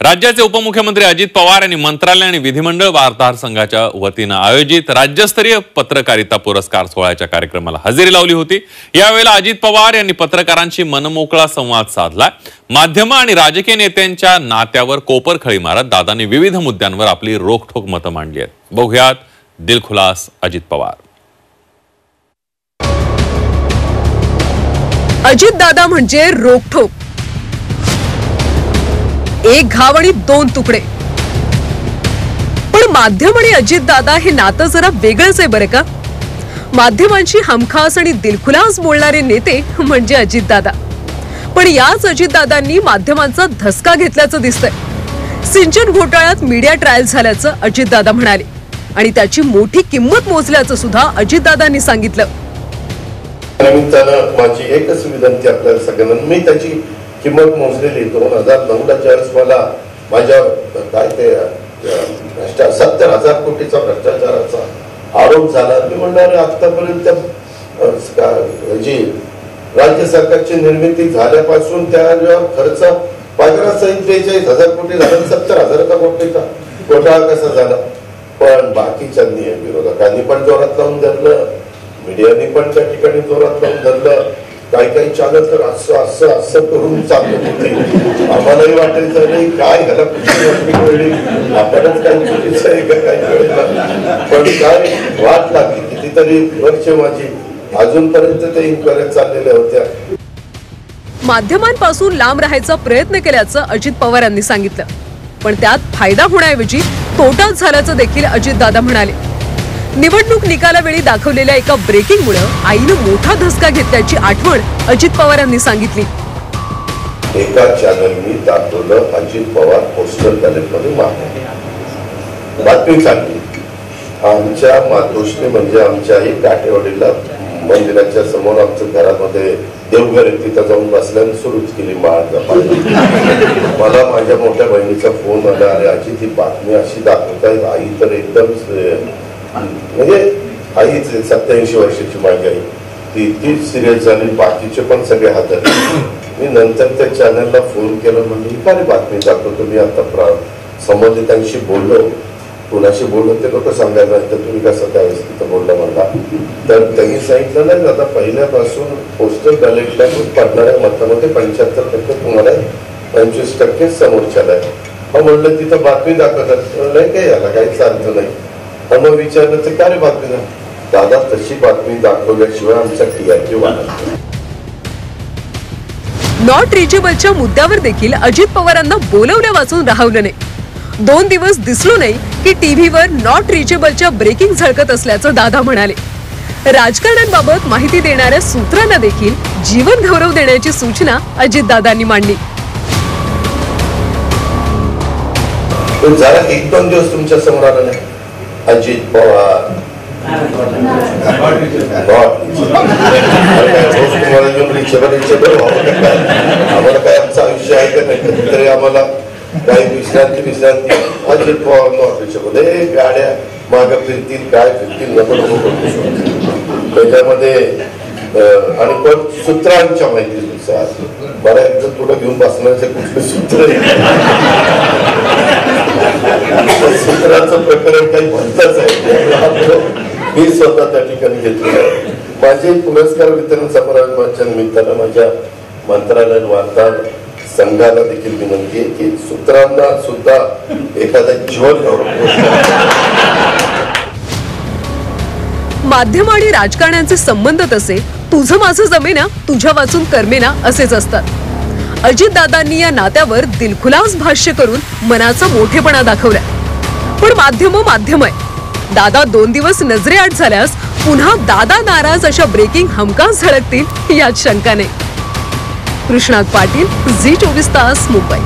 राज्याचे उपमुख्यमंत्री अजित पवार यांनी मंत्रालय आणि विधिमंडळ वार्ताहर संघाच्या वतीने आयोजित राज्यस्तरीय पत्रकारिता पुरस्कार सोहळ्याच्या कार्यक्रमाला हजेरी लावली होती। यावेळेला अजित पवार यांनी पत्रकारांशी मनमोकळा संवाद साधला। माध्यम आणि राजकीय नेत्यांच्या नात्यावर कोपरखळी मारत दादांनी विविध मुद्द्यांवर आपली रोखठोक मतं मांडली आहेत। बघूयात दिलखुलास अजित पवार। अजित दादा म्हणजे रोखठोक, एक घाव आणि दोन तुकडे। पण माध्यम आणि अजित दादा हे नातं जरा वेगळंच आहे बरं का। माध्यमांशी हमखास आणि दिलखुलास बोलणारे नेते म्हणजे अजित दादा, पण याच अजित दादांनी माध्यमांचा धसका घेतल्याचं दिसतंय। सिंचन घोटाळ्यात मीडिया ट्रायल झाल्याचं अजित दादा म्हणाले आणि त्याची मोठी किंमत मोजल्याचं सुद्धा अजित दादांनी सांगितलं। माझी एकच विनंती आपल्या सगळ्यांना, मी त्याची किंमत मोजलेली 2009ला ज्यावेळेस मला माझ्या काय ते 70,000 कोटीचा भ्रष्टाचाराचा आरोप झाला, मी म्हणणार आतापर्यंत जी राज्य सरकारची निर्मिती झाल्यापासून त्या खर्च बाजारासहित 43,000 कोटी झाला, 70,000 कोटीचा घोटाळा कसा झाला। पण बाकीच्यांनी विरोधकांनी पण जोरात लावून धरलं, मीडियाने पण त्या ठिकाणी जोरात लावून धरलं। काही चालत तर असं करून चालत होते। आम्हालाही वाटायचं नाही काय ह्याला कुठली कळली, आपणच काही चुकीचं आहे का काही कळलं। पण काय वाट लागली कितीतरी वर्ष माझी, अजूनपर्यंत ते इन्क्वायरी चाललेल्या होत्या। माध्यमांपासून लांब राहायचा प्रयत्न केल्याचं अजित पवार यांनी सांगितलं, पण त्यात फायदा होण्याऐवजी तोटाच झाल्याचं देखील अजित दादा म्हणाले। निवडणूक निकालावेळी दाखवलेल्या एका ब्रेकिंगमुळे आईनं मोठा धसका घेतल्याची आठवण अजित पवार यांनी सांगितली। एका चॅनलनी दाखवलं अजित पवार पोस्टल बॅलेटमध्ये मारले, बातमी सांगली। आमच्या मातोश्री म्हणजे आमच्याही काठेवाडीला मंदिराच्या समोर आमच्या घरामध्ये देवघर आहे, तिथं जाऊन बसल्याने सुरूच केली माळ जपायला। मला माझ्या मोठ्या बहिणीचा फोन आला, अरे अजित ही बातमी अशी दाखवतायत, आई तर एकदम म्हणजे आईच 87 वर्षाची माझी आई, ती इतकी सिरियस झाली, बाकीचे पण सगळे हातात। मी नंतर त्या चॅनलला फोन केला, म्हणजे काय बातमी दाखवतो मी आता संबंधितांशी बोललो, कुणाशी बोललो ते लोक सांगायला, तर तुम्ही कसं त्यावेळेस तिथं बोलला म्हणला, तर त्यांनी सांगितलं नाही आता पहिल्यापासून पोस्टल बॅलेटला पडणाऱ्या मतामध्ये 75% तुम्हाला 25% समोरच्याला आहे। म्हणलं तिथं बातमी दाखवतात, नाही काय याला काहीच अर्थ नाही। मग विचारलं तर काय बातमी ना दादा, तशी बातमी दाखवल्याशिवाय आमचा टीआरपी वाढत नाही। नॉट रिचेबलच्या मुद्द्यावर देखील अजित पवारांना बोलवल्या वाचून राहवलं नाही। 2 दिवस दिसलो नाही की टीव्हीवर नॉट रिचेबलच्या ब्रेकिंग झळकत असल्याचं दादा म्हणाले। राजकारण्यांबाबत माहिती देणाऱ्या सूत्रांना देखील जीवन गौरव देण्याची सूचना अजित दादांनी मांडली। जरा 1-2 दिवस तुमच्या समोर आलं नाही अजित पवार आम्हाला काय आमचं आयुष्य आहे का नाही, तरी आम्हाला काही विश्रांती अजित पवार नॉट रिचेबल, गाड्या मागं फिरतील काय फिरतील नको त्याच्यामध्ये। आणि पण सूत्रांच्या माहितीनुसार मला एकदा थोडं घेऊन बसण्याचं कुठलं सूत्र सूत्राचं प्रकरण काही भलतंच आहे, मी स्वतः त्या ठिकाणी घेतलेलं आहे। माझे पुरस्कार वितरण समारंभाच्या निमित्तानं माझ्या मंत्रालय वार्ताहर संघाला देखील विनंती आहे की सूत्रांना सुद्धा एखादा जीवन गौरव। माध्यम आणि राजकारण्यांचे संबंध तसे तुझं माझं जमेना तुझ्या वाचून कर्मेना असेच असतात। अजित दादांनी या नात्यावर दिलखुलास भाष्य करून मनाचा मोठेपणा दाखवलाय, पण माध्यम आहे। दादा 2 दिवस नजरेआड झाल्यास पुन्हा दादा नाराज अशा ब्रेकिंग हमखास झळकतील यात शंका नाही। कृष्णात पाटील, झी 24 तास, मुंबई।